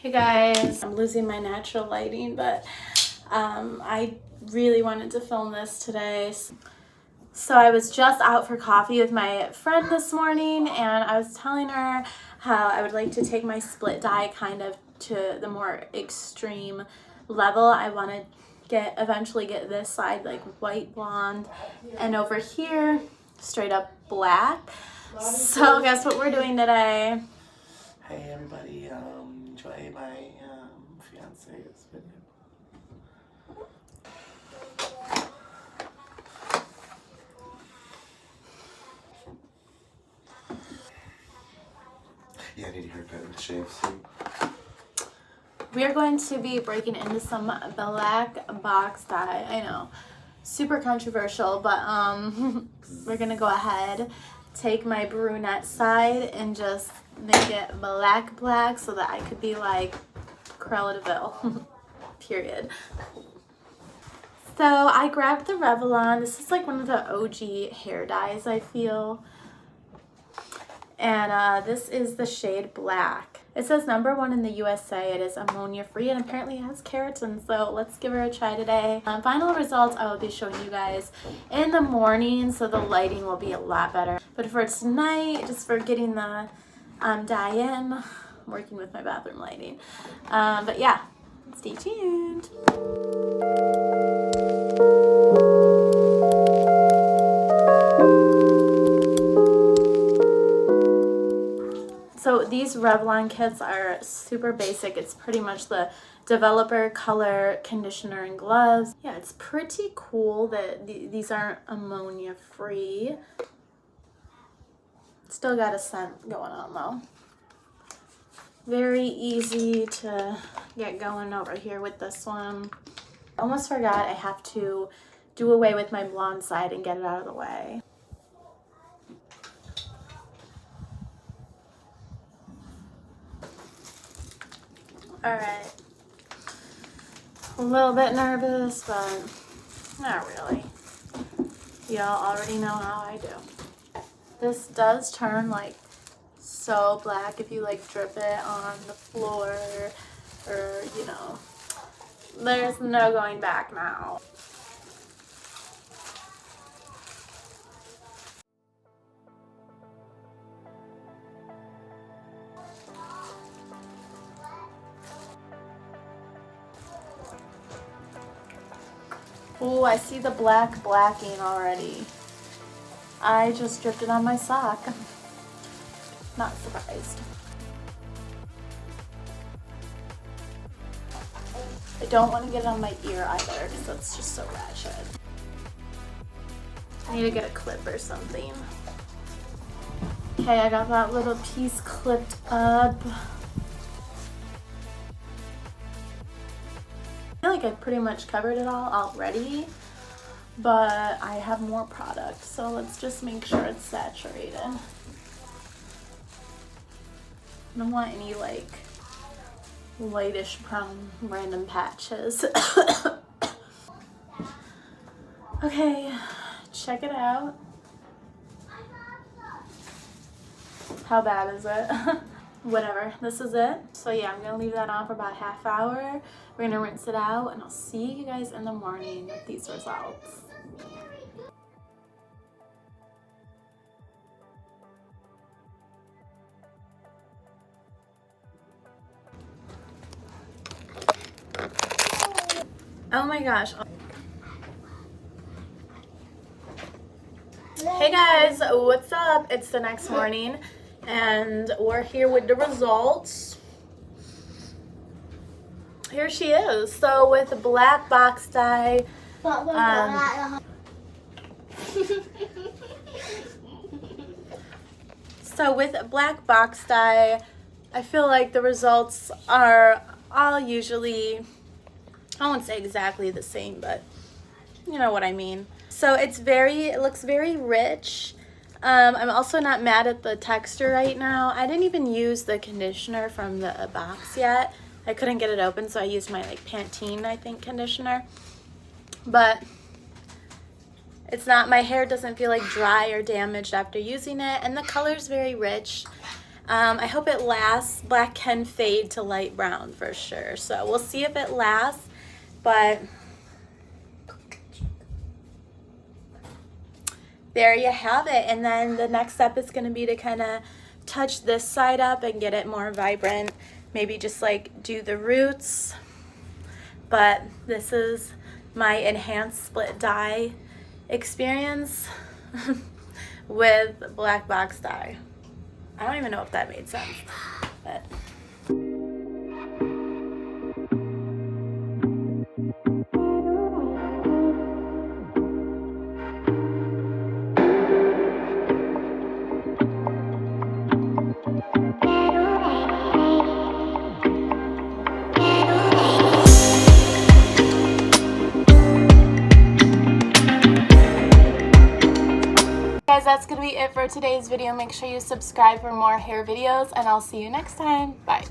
Hey guys, I'm losing my natural lighting, but I really wanted to film this today. So I was just out for coffee with my friend this morning, and I was telling her how I would like to take my split dye kind of to the more extreme level. I want to eventually get this side like white blonde, and over here straight up black. So guess what we're doing today? Hey everybody, enjoy my fiance's video. Yeah, I need a haircut and a shave soon. We are going to be breaking into some black box dye. I know, super controversial, but we're gonna go ahead, take my brunette side and just make it black so that I could be like Cruella de Vil. Period. So I grabbed the Revlon. This is like one of the OG hair dyes, I feel. And this is the shade black. It says #1 in the USA. It is ammonia free and apparently has keratin. So let's give her a try today. Final results I will be showing you guys in the morning, so the lighting will be a lot better. But for tonight, just for getting the dye in, I'm working with my bathroom lighting. But yeah, stay tuned. So these Revlon kits are super basic. It's pretty much the developer, color, conditioner, and gloves. Yeah, it's pretty cool that these aren't ammonia free. Still got a scent going on though. Very easy to get going over here with this one. Almost forgot I have to do away with my blonde side and get it out of the way. Alright, a little bit nervous, but not really. Y'all already know how I do. This does turn like so black if you like drip it on the floor, or you know, there's no going back now. Oh, I see the blacking already. I just dripped it on my sock. Not surprised. I don't want to get it on my ear either because that's just so ratchet. I need to get a clip or something. Okay, I got that little piece clipped up. I feel like I pretty much covered it all already, but I have more product, so let's just make sure it's saturated. I don't want any like lightish brown random patches. Okay, check it out. How bad is it? Whatever, this is it. So yeah, I'm gonna leave that on for about a half hour. We're gonna rinse it out, and I'll see you guys in the morning with these results. Oh my gosh. Hey guys, what's up? It's the next morning and we're here with the results. Here she is. So with black box dye, I feel like the results are all usually, I won't say exactly the same, but you know what I mean. So it looks very rich. I'm also not mad at the texture right now. I didn't even use the conditioner from the box yet. I couldn't get it open, so I used my like Pantene, I think, conditioner. But my hair doesn't feel like dry or damaged after using it, and the color's very rich. I hope it lasts. Black can fade to light brown for sure. So we'll see if it lasts, but there you have it. And then the next step is going to be to kind of touch this side up and get it more vibrant. Maybe just like do the roots. But this is my enhanced split dye experience with black box dye. I don't even know if that made sense, but. Guys, that's going to be it for today's video. Make sure you subscribe for more hair videos, and I'll see you next time. Bye.